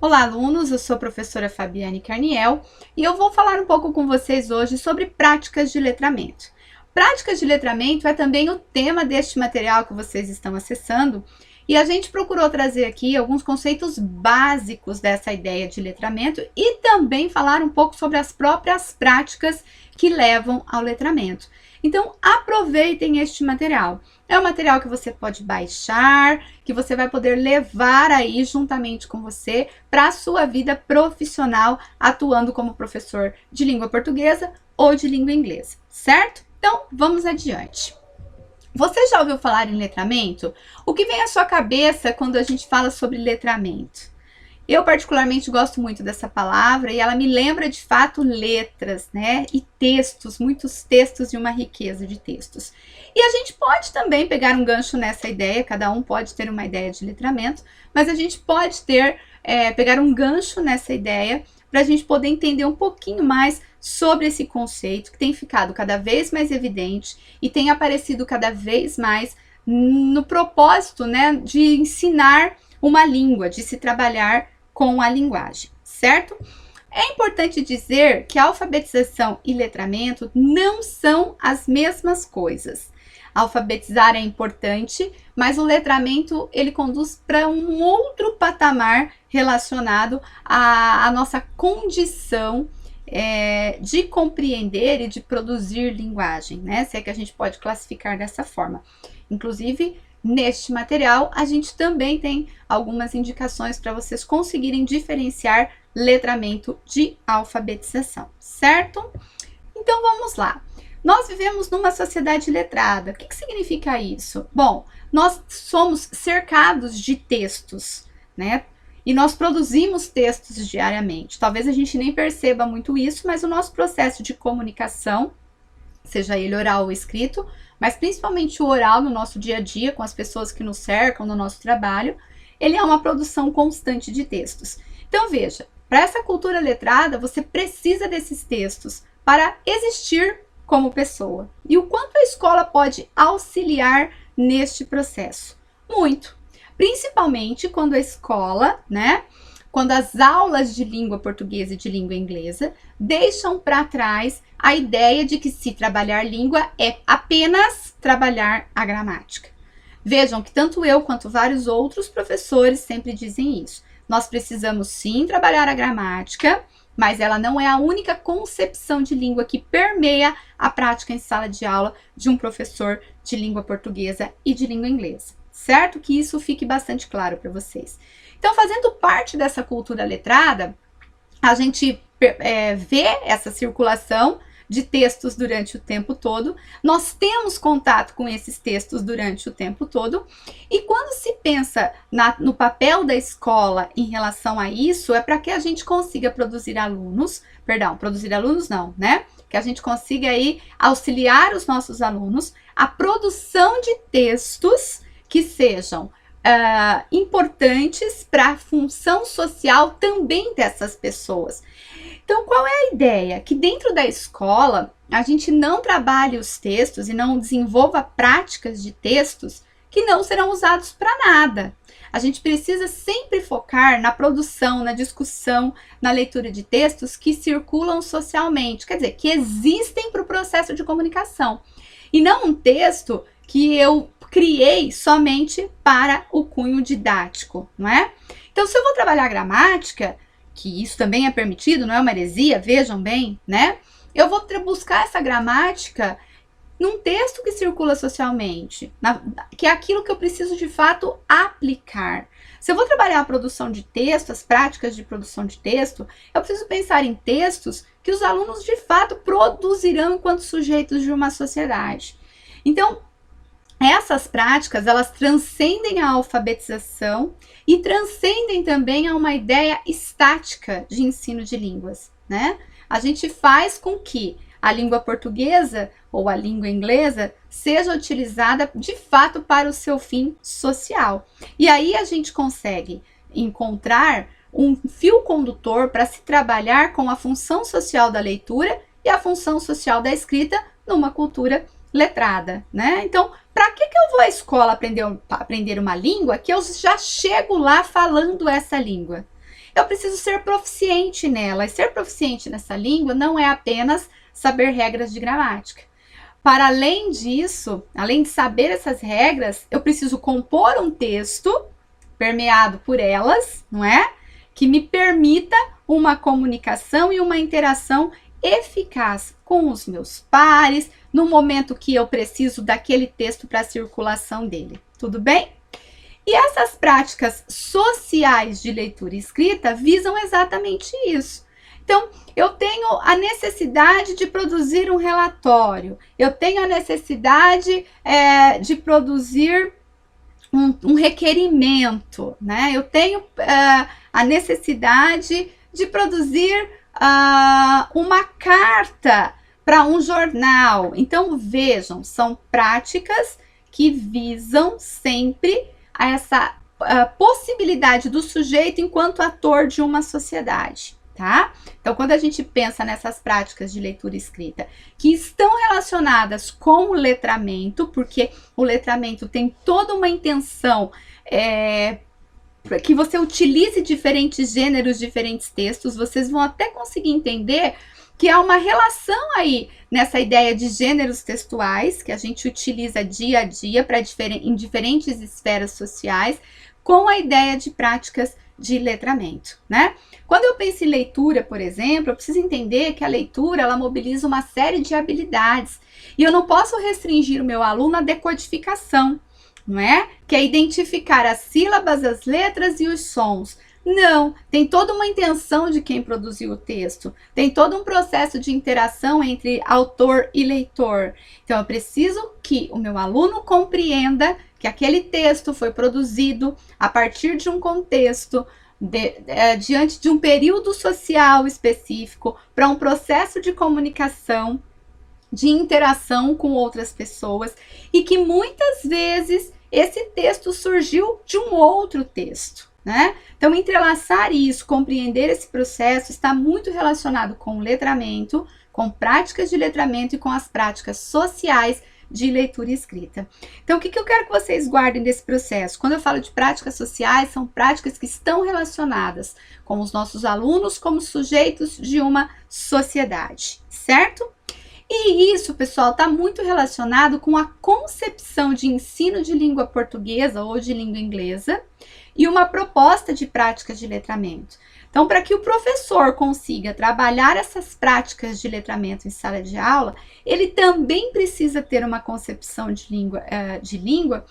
Olá, alunos! Eu sou a professora Fabiane Carniel e eu vou falar um pouco com vocês hoje sobre práticas de letramento. Práticas de letramento é também o tema deste material que vocês estão acessando e a gente procurou trazer aqui alguns conceitos básicos dessa ideia de letramento e também falar um pouco sobre as próprias práticas que levam ao letramento. Então, aproveitem este material. É um material que você pode baixar, que você vai poder levar aí juntamente com você para a sua vida profissional, atuando como professor de língua portuguesa ou de língua inglesa, certo? Então, vamos adiante. Você já ouviu falar em letramento? O que vem à sua cabeça quando a gente fala sobre letramento? Eu particularmente gosto muito dessa palavra e ela me lembra de fato letras, né? E textos, muitos textos e uma riqueza de textos. E a gente pode também pegar um gancho nessa ideia, cada um pode ter uma ideia de letramento, mas a gente pode pegar um gancho nessa ideia para a gente poder entender um pouquinho mais sobre esse conceito que tem ficado cada vez mais evidente e tem aparecido cada vez mais no propósito, né, de ensinar uma língua, de se trabalhar com a linguagem, certo? É importante dizer que a alfabetização e letramento não são as mesmas coisas. Alfabetizar é importante, mas o letramento ele conduz para um outro patamar relacionado à nossa condição de compreender e de produzir linguagem, né? Se é que a gente pode classificar dessa forma. Inclusive, neste material, a gente também tem algumas indicações para vocês conseguirem diferenciar letramento de alfabetização, certo? Então, vamos lá. Nós vivemos numa sociedade letrada. O que significa isso? Bom, nós somos cercados de textos, né? E nós produzimos textos diariamente. Talvez a gente nem perceba muito isso, mas o nosso processo de comunicação, seja ele oral ou escrito, mas principalmente o oral no nosso dia a dia, com as pessoas que nos cercam no nosso trabalho, ele é uma produção constante de textos. Então veja, para essa cultura letrada, você precisa desses textos para existir como pessoa. E o quanto a escola pode auxiliar neste processo? Muito. Principalmente quando a escola, né? Quando as aulas de língua portuguesa e de língua inglesa deixam para trás a ideia de que se trabalhar língua é apenas trabalhar a gramática. Vejam que tanto eu quanto vários outros professores sempre dizem isso. Nós precisamos sim trabalhar a gramática, mas ela não é a única concepção de língua que permeia a prática em sala de aula de um professor de língua portuguesa e de língua inglesa. Certo? Que isso fique bastante claro para vocês. Então, fazendo parte dessa cultura letrada, a gente vê essa circulação de textos durante o tempo todo, nós temos contato com esses textos durante o tempo todo, e quando se pensa no papel da escola em relação a isso, é para que a gente consiga produzir alunos não, né? Que a gente consiga aí auxiliar os nossos alunos a produção de textos que sejam importantes para a função social também dessas pessoas. Então, qual é a ideia? Que dentro da escola, a gente não trabalhe os textos e não desenvolva práticas de textos que não serão usados para nada. A gente precisa sempre focar na produção, na discussão, na leitura de textos que circulam socialmente, quer dizer, que existem para o processo de comunicação. E não um texto que eu criei somente para o cunho didático, não é? Então, se eu vou trabalhar gramática, que isso também é permitido, não é uma heresia, vejam bem, né? Eu vou buscar essa gramática num texto que circula socialmente, que é aquilo que eu preciso de fato aplicar. Se eu vou trabalhar a produção de texto, as práticas de produção de texto, eu preciso pensar em textos que os alunos de fato produzirão enquanto sujeitos de uma sociedade. Então, essas práticas, elas transcendem a alfabetização e transcendem também a uma ideia estática de ensino de línguas, né? A gente faz com que a língua portuguesa ou a língua inglesa seja utilizada de fato para o seu fim social. E aí a gente consegue encontrar um fio condutor para se trabalhar com a função social da leitura e a função social da escrita numa cultura letrada, né? Então, para que eu vou à escola aprender uma língua que eu já chego lá falando essa língua? eu preciso ser proficiente nela. E ser proficiente nessa língua não é apenas saber regras de gramática. Para além disso, além de saber essas regras, eu preciso compor um texto permeado por elas, não é? Que me permita uma comunicação e uma interação eficaz com os meus pares, no momento que eu preciso daquele texto para a circulação dele. Tudo bem? E essas práticas sociais de leitura e escrita visam exatamente isso. Então, eu tenho a necessidade de produzir um relatório, eu tenho a necessidade de produzir um requerimento, né? Eu tenho a necessidade de produzir uma carta para um jornal. Então, vejam, são práticas que visam sempre essa possibilidade do sujeito enquanto ator de uma sociedade, tá? Então, quando a gente pensa nessas práticas de leitura e escrita que estão relacionadas com o letramento, porque o letramento tem toda uma intenção que você utilize diferentes gêneros, diferentes textos, vocês vão até conseguir entender que há uma relação aí nessa ideia de gêneros textuais que a gente utiliza dia a dia em diferentes esferas sociais, com a ideia de práticas de letramento, né? Quando eu penso em leitura, por exemplo, eu preciso entender que a leitura, ela mobiliza uma série de habilidades e eu não posso restringir o meu aluno à decodificação, não é? Que é identificar as sílabas, as letras e os sons. Não, tem toda uma intenção de quem produziu o texto, tem todo um processo de interação entre autor e leitor. Então, eu preciso que o meu aluno compreenda que aquele texto foi produzido a partir de um contexto, diante de um período social específico, para um processo de comunicação, de interação com outras pessoas, e que muitas vezes esse texto surgiu de um outro texto, né? Então, entrelaçar isso, compreender esse processo está muito relacionado com o letramento, com práticas de letramento e com as práticas sociais de leitura e escrita. Então, o que eu quero que vocês guardem desse processo? Quando eu falo de práticas sociais, são práticas que estão relacionadas com os nossos alunos como sujeitos de uma sociedade, certo? E isso, pessoal, está muito relacionado com a concepção de ensino de língua portuguesa ou de língua inglesa e uma proposta de práticas de letramento. Então, para que o professor consiga trabalhar essas práticas de letramento em sala de aula, ele também precisa ter uma concepção de língua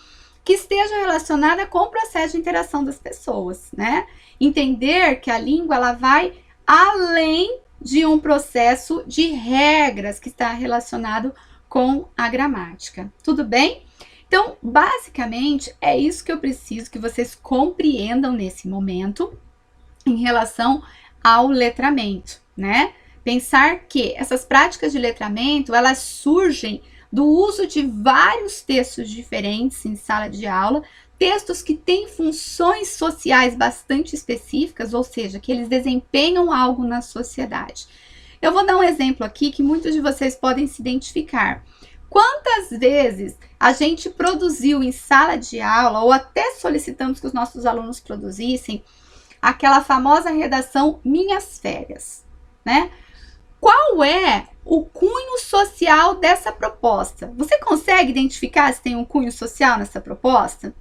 que esteja relacionada com o processo de interação das pessoas, né? Entender que a língua ela vai além de um processo de regras que está relacionado com a gramática. Tudo bem? Então, basicamente, é isso que eu preciso que vocês compreendam nesse momento em relação ao letramento, né? Pensar que essas práticas de letramento, elas surgem do uso de vários textos diferentes em sala de aula, textos que têm funções sociais bastante específicas, ou seja, que eles desempenham algo na sociedade. Eu vou dar um exemplo aqui que muitos de vocês podem se identificar. Quantas vezes a gente produziu em sala de aula, ou até solicitamos que os nossos alunos produzissem, aquela famosa redação Minhas Férias, né? Qual é o cunho social dessa proposta? Você consegue identificar se tem um cunho social nessa proposta?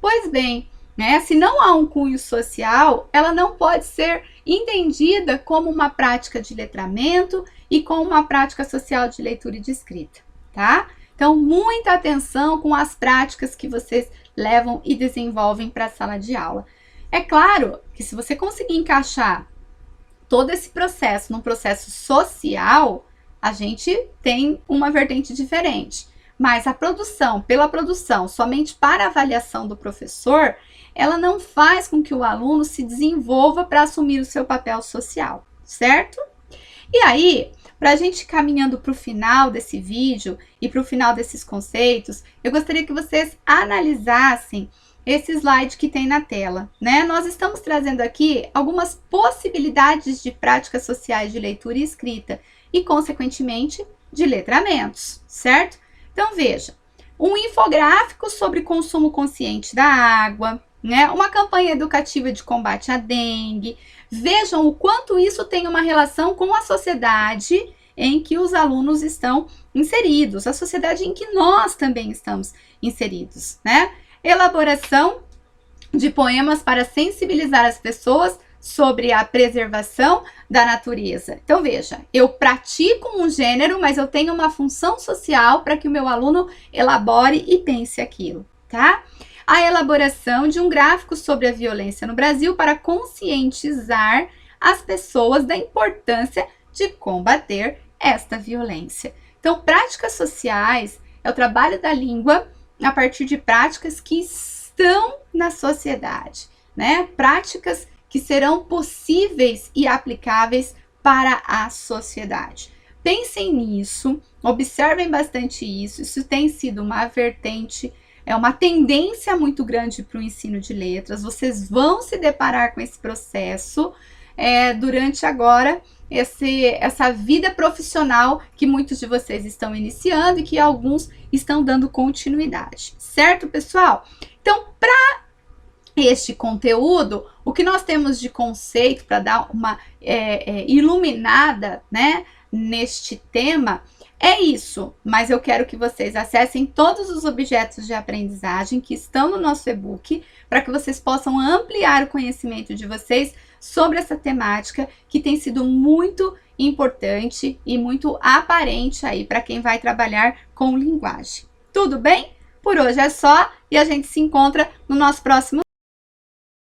Pois bem, né? Se não há um cunho social, ela não pode ser entendida como uma prática de letramento e como uma prática social de leitura e de escrita, tá? Então, muita atenção com as práticas que vocês levam e desenvolvem para a sala de aula. É claro que se você conseguir encaixar todo esse processo num processo social, a gente tem uma vertente diferente. Mas a produção, pela produção, somente para avaliação do professor, ela não faz com que o aluno se desenvolva para assumir o seu papel social, certo? E aí, para a gente ir caminhando para o final desse vídeo e para o final desses conceitos, eu gostaria que vocês analisassem esse slide que tem na tela, né? Nós estamos trazendo aqui algumas possibilidades de práticas sociais de leitura e escrita e, consequentemente, de letramentos, certo? Então, veja, um infográfico sobre consumo consciente da água, né? Uma campanha educativa de combate à dengue. Vejam o quanto isso tem uma relação com a sociedade em que os alunos estão inseridos, a sociedade em que nós também estamos inseridos, né? Elaboração de poemas para sensibilizar as pessoas sobre a preservação da natureza. Então, veja, eu pratico um gênero, mas eu tenho uma função social para que o meu aluno elabore e pense aquilo, tá? A elaboração de um gráfico sobre a violência no Brasil para conscientizar as pessoas da importância de combater esta violência. Então, práticas sociais é o trabalho da língua a partir de práticas que estão na sociedade, né? Práticas que serão possíveis e aplicáveis para a sociedade. Pensem nisso, observem bastante isso. Isso tem sido uma vertente, é uma tendência muito grande para o ensino de letras. Vocês vão se deparar com esse processo durante agora essa vida profissional que muitos de vocês estão iniciando e que alguns estão dando continuidade, certo, pessoal? Então, para este conteúdo, o que nós temos de conceito para dar uma iluminada, né, neste tema é isso, mas eu quero que vocês acessem todos os objetos de aprendizagem que estão no nosso e-book para que vocês possam ampliar o conhecimento de vocês sobre essa temática que tem sido muito importante e muito aparente aí para quem vai trabalhar com linguagem. Tudo bem? Por hoje é só e a gente se encontra no nosso próximo